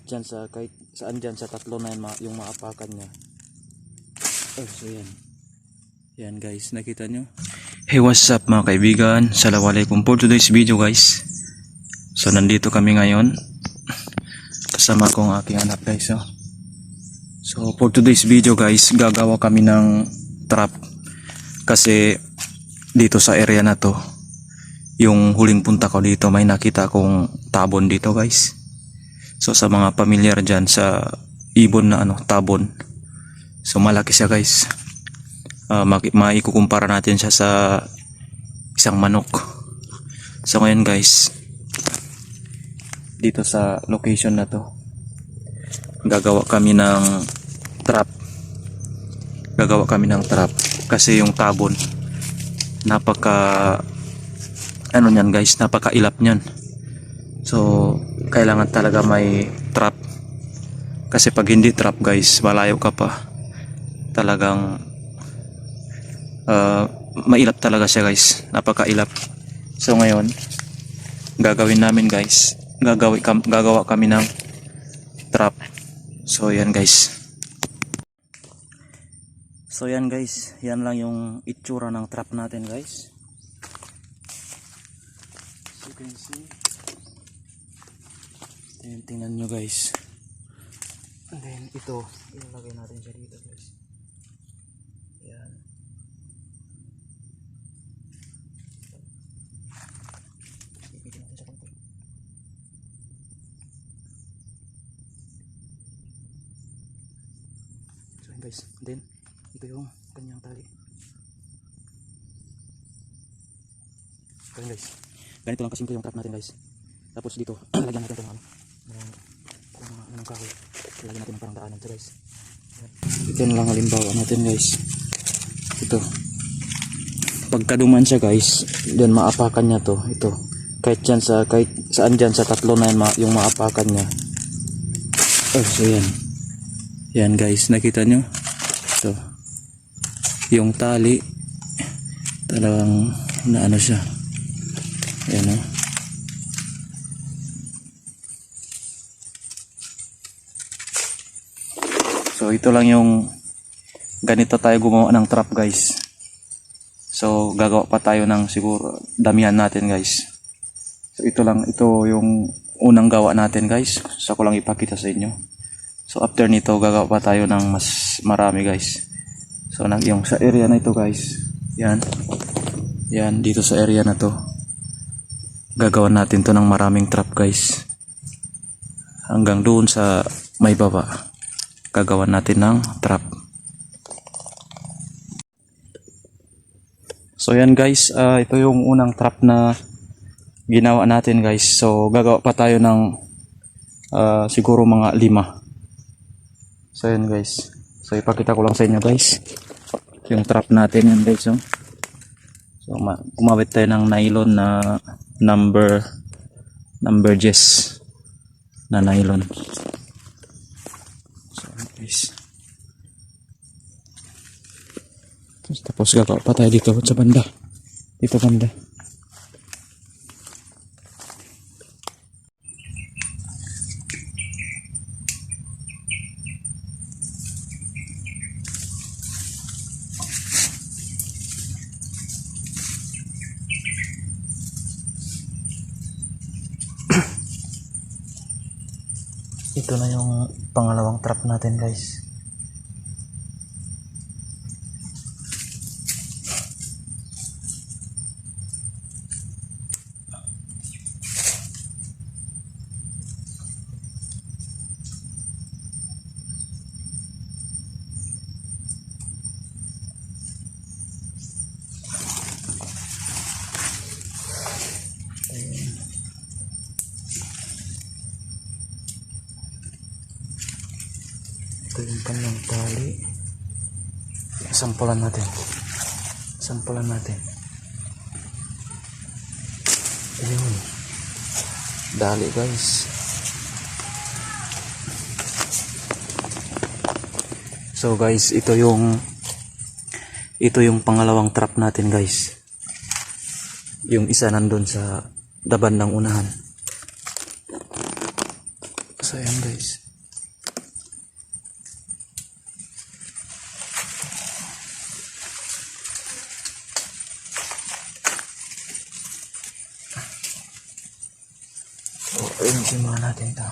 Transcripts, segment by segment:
dyan sa kahit saan dyan sa tatlo na yan, yung maapakan niya. So yan guys, nakita nyo. Hey, what's up mga kaibigan, assalamualaikum. For today's video guys, so nandito kami ngayon kasama kong aking anak guys. So for today's video guys, gagawa kami ng trap kasi dito sa area na to, yung huling punta ko dito, may nakita akong tabon dito guys. So sa mga pamilyar dyan sa ibon na tabon, so malaki siya guys. Maikukumpara natin siya sa isang manok. So ngayon guys, dito sa location na to, gagawa kami ng trap. Kasi yung tabon, napaka niyan guys, napakailap niyan. So kailangan talaga may trap, kasi pag hindi trap guys, malayo ka pa, talagang mailap talaga siya guys, napakailap. So ngayon gagawin namin guys, gagawa kami ng trap. So yan guys. So yan guys, yan lang yung itsura ng trap natin guys. So you can see, tingnan nyo guys. And then ito, ilalagay natin siya dito guys. Yan. So yan guys, then ito yung kanyang tali. So yan guys, ganito lang kasimple yung trap natin guys. Tapos dito, lagyan natin ito ng kahoy. Lagyan natin ng parang daanan ito guys. Ito na lang halimbawa natin guys. Ito, pagkaduman siya guys, then maapakan niya to. Ito, kahit saan dyan sa tatlo na yan, yung maapakan niya. So yan guys, nakita nyo. So yung tali talagang siya. Ayan So ito lang yung, ganito tayo gumawa ng trap guys. So gagawa pa tayo ng siguro damihan natin guys. So ito yung unang gawa natin guys. So ko lang ipakita sa inyo. So after nito gagawa pa tayo ng mas marami guys. So yung sa area na ito guys, yan dito sa area na to, gagawan natin to ng maraming trap guys. Hanggang doon sa may baba, gagawan natin ng trap. So yan guys, ito yung unang trap na ginawa natin guys. So gagawa pa tayo ng siguro mga 5. So yan guys, so ipakita ko lang sa inyo guys yung trap natin yan guys. So gumamit tayo ng nylon na number jess na nylon. Guys. Tapos gagawa pa tayo dito sa banda. Dito banda. Ito na yung pangalawang trap natin guys. Ito yung kanyang tali. Sampulan natin. Ayun, dali guys. So guys, ito yung pangalawang trap natin guys. Yung isa nandun sa daban ng unahan. So ayan guys. So ayun, simulan natin ito.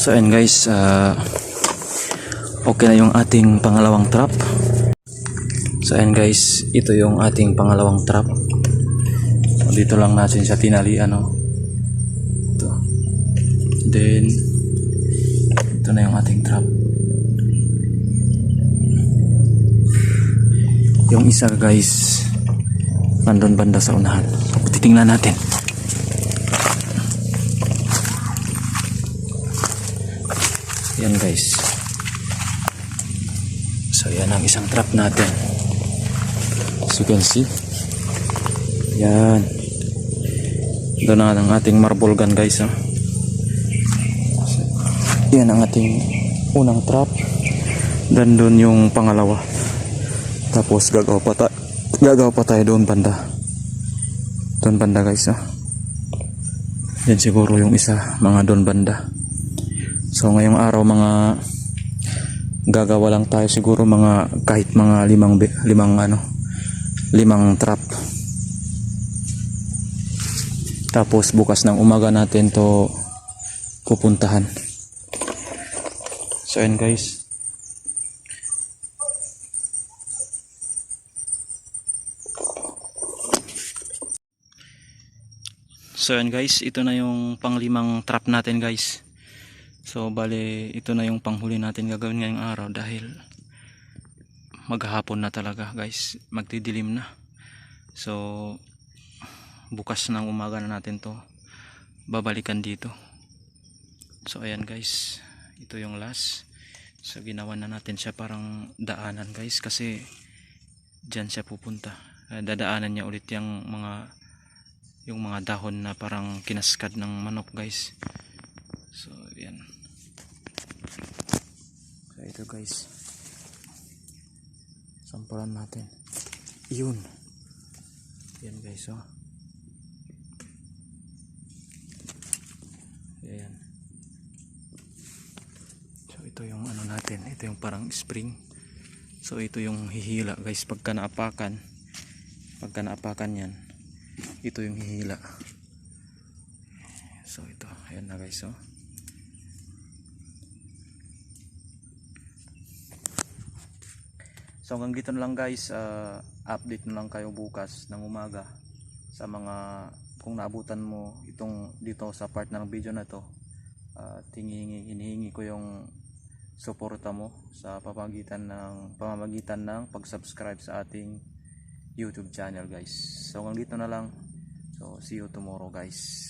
So ayan guys, okay na yung ating pangalawang trap. So ayan guys, ito yung ating pangalawang trap. So dito lang natin siya tinalian, no? Ito. Then ito na yung ating trap. Yung isa guys, nandun banda sa unahan. Titingnan natin. Yan guys. So yan ang isang trap natin. As you can see. Yan. Doon na ang ating marble gun guys. So, yan ang ating unang trap. Dan doon yung pangalawa. Tapos gagawa pa tayo doon banda. Doon banda guys. Yan siguro yung isa, mga doon banda. So ngayong araw mga gagawa lang tayo siguro mga kahit mga limang trap. Tapos bukas ng umaga natin to pupuntahan. So ayan guys. So ayan guys, ito na yung panglimang trap natin guys. So bale ito na yung panghuli natin gagawin ngayong araw dahil maghapon na talaga guys, magdidilim na. So bukas ng umaga na natin to babalikan dito. So ayan guys, ito yung last. So ginawa na natin siya parang daanan guys kasi dyan siya pupunta. Dadaanan niya ulit yung mga dahon na parang kinaskad ng manok guys. So yan. So ito guys, sampalan natin. Yun. Yan guys, oh. Yan. So ito yung ano natin, ito yung parang spring. So ito yung hihila guys pagka naapakan yan, ito yung hihila. So ito, ayan na guys, oh. So hanggang dito na lang guys, update na lang kayo bukas ng umaga sa mga kung naabutan mo itong dito sa part ng video na to. Hinihingi ko yung suporta mo sa pamamagitan ng pag-subscribe sa ating YouTube channel guys. So hanggang dito na lang. So see you tomorrow guys.